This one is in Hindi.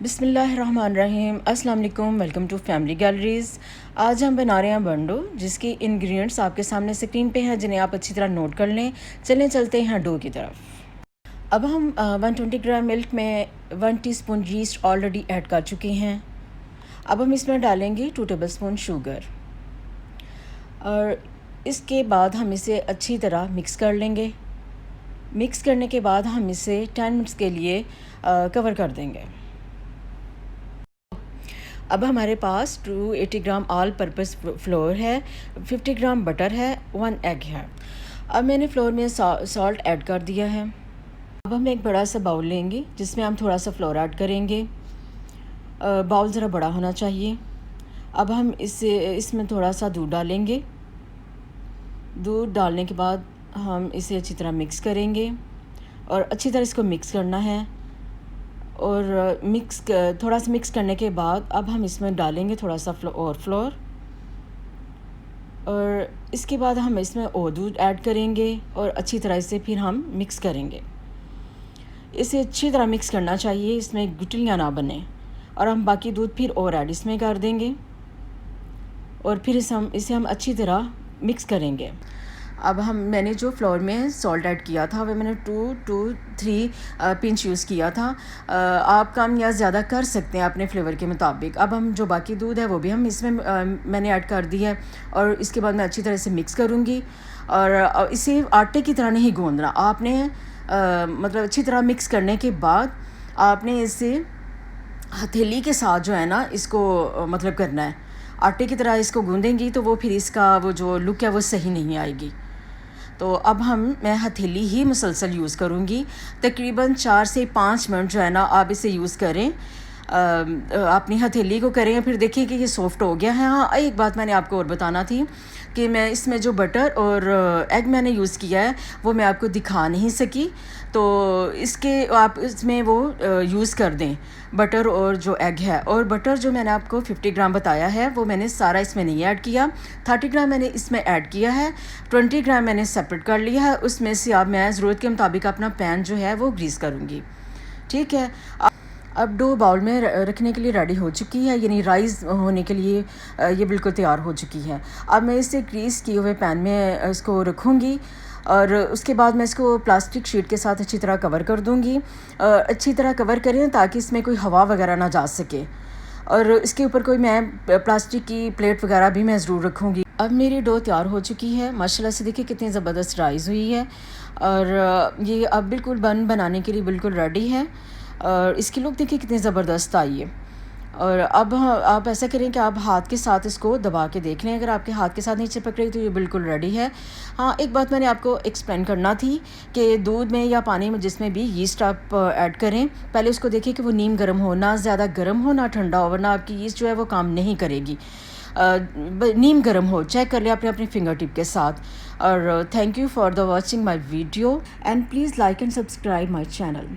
बिस्मिल्लाहिर्रहमानिर्रहीम। अस्सलाम वालेकुम। Welcome to family galleries. आज हम बना रहे हैं बंडो, जिसकी इंग्रेडिएंट्स आपके सामने स्क्रीन पे हैं, जिन्हें आप अच्छी तरह नोट कर लें। चलते हैं डो की तरफ। अब हम 120 ग्राम मिल्क में 1 टीस्पून यीस्ट ऑलरेडी ऐड कर चुके हैं। अब हम इसमें डालेंगे 2 टेबलस्पून शुगर और इसके बाद हम इसे अच्छी तरह मिक्स कर लेंगे। मिक्स करने के बाद हम इसे 10 मिनट्स के लिए कवर कर देंगे। अब हमारे पास 280 ग्राम ऑल पर्पस फ्लोर है, 50 ग्राम बटर है, 1 एग है। अब मैंने फ्लोर में सॉल्ट ऐड कर दिया है। अब हम एक बड़ा सा बाउल लेंगे जिसमें हम थोड़ा सा फ्लोर ऐड करेंगे। बाउल ज़रा बड़ा होना चाहिए। अब हम इसमें थोड़ा सा दूध डालेंगे। दूध डालने के बाद हम इसे अच्छी तरह मिक्स करेंगे और अच्छी तरह इसको मिक्स करना है। और थोड़ा सा मिक्स करने के बाद अब हम इसमें डालेंगे थोड़ा सा फ्लोर और इसके बाद हम इसमें और दूध ऐड करेंगे और अच्छी तरह से फिर हम मिक्स करेंगे। इसे अच्छी तरह मिक्स करना चाहिए, इसमें गुठलियाँ ना बने। और हम बाकी दूध फिर और ऐड इसमें कर देंगे और फिर इसे हम अच्छी तरह मिक्स करेंगे। अब मैंने जो फ्लोर में सॉल्ट ऐड किया था वह मैंने 2 to 3 पिंच यूज़ किया था। आप कम या ज़्यादा कर सकते हैं अपने फ्लेवर के मुताबिक। अब हम जो बाकी दूध है वो भी हम इसमें मैंने ऐड कर दिया है और इसके बाद मैं अच्छी तरह से मिक्स करूँगी। और इसे आटे की तरह नहीं गूँदना आपने, मतलब अच्छी तरह मिक्स करने के बाद आपने इसे हथेली के साथ जो है ना इसको मतलब करना है। आटे की तरह इसको गूँदेंगी तो वो फिर इसका वो जो लुक है वो सही नहीं आएगी। तो अब मैं हथेली ही मुसलसल यूज़ करूँगी। तकरीबन 4 से 5 मिनट जो है ना आप इसे यूज़ करें, अपनी हथेली को करें, फिर देखिए कि ये सॉफ्ट हो गया है। हाँ, एक बात मैंने आपको और बताना थी कि मैं इसमें जो बटर और एग मैंने यूज़ किया है वो मैं आपको दिखा नहीं सकी, तो इसके आप इसमें वो यूज़ कर दें, बटर और जो एग है। और बटर जो मैंने आपको 50 ग्राम बताया है वो मैंने सारा इसमें नहीं ऐड किया। 30 ग्राम मैंने इसमें ऐड किया है, 20 ग्राम मैंने सेपरेट कर लिया है। उसमें से अब मैं ज़रूरत के मुताबिक अपना पैन जो है वो ग्रीस करूँगी। ठीक है। अब डो बाउल में रखने के लिए रेडी हो चुकी है, यानी राइस होने के लिए ये बिल्कुल तैयार हो चुकी है। अब मैं इसे ग्रीस किए हुए पैन में इसको रखूँगी और उसके बाद मैं इसको प्लास्टिक शीट के साथ अच्छी तरह कवर कर दूँगी। अच्छी तरह कवर करें ताकि इसमें कोई हवा वगैरह ना जा सके। और इसके ऊपर कोई मैं प्लास्टिक की प्लेट वगैरह भी मैं ज़रूर रखूँगी। अब मेरी डो तैयार हो चुकी है। माशाल्लाह से देखिए कितनी ज़बरदस्त राइस हुई है और ये अब बिल्कुल बनाने के लिए बिल्कुल रेडी है। और इसकी लुक देखिए कितनी ज़बरदस्त आई है। और अब आप ऐसा करें कि आप हाथ के साथ इसको दबा के देख लें। अगर आपके हाथ के साथ नहीं चिपक रही तो ये बिल्कुल रेडी है। हाँ, एक बात मैंने आपको एक्सप्लेन करना थी कि दूध में या पानी में जिसमें भी यीस्ट आप ऐड करें, पहले उसको देखिए कि वो नीम गर्म हो, ना ज़्यादा गर्म हो ना ठंडा हो, वरना आपकी यीस्ट जो है वो काम नहीं करेगी। नीम गर्म हो, चेक कर ले अपने फिंगर टिप के साथ। और thank you for the watching my video and please like and subscribe my channel.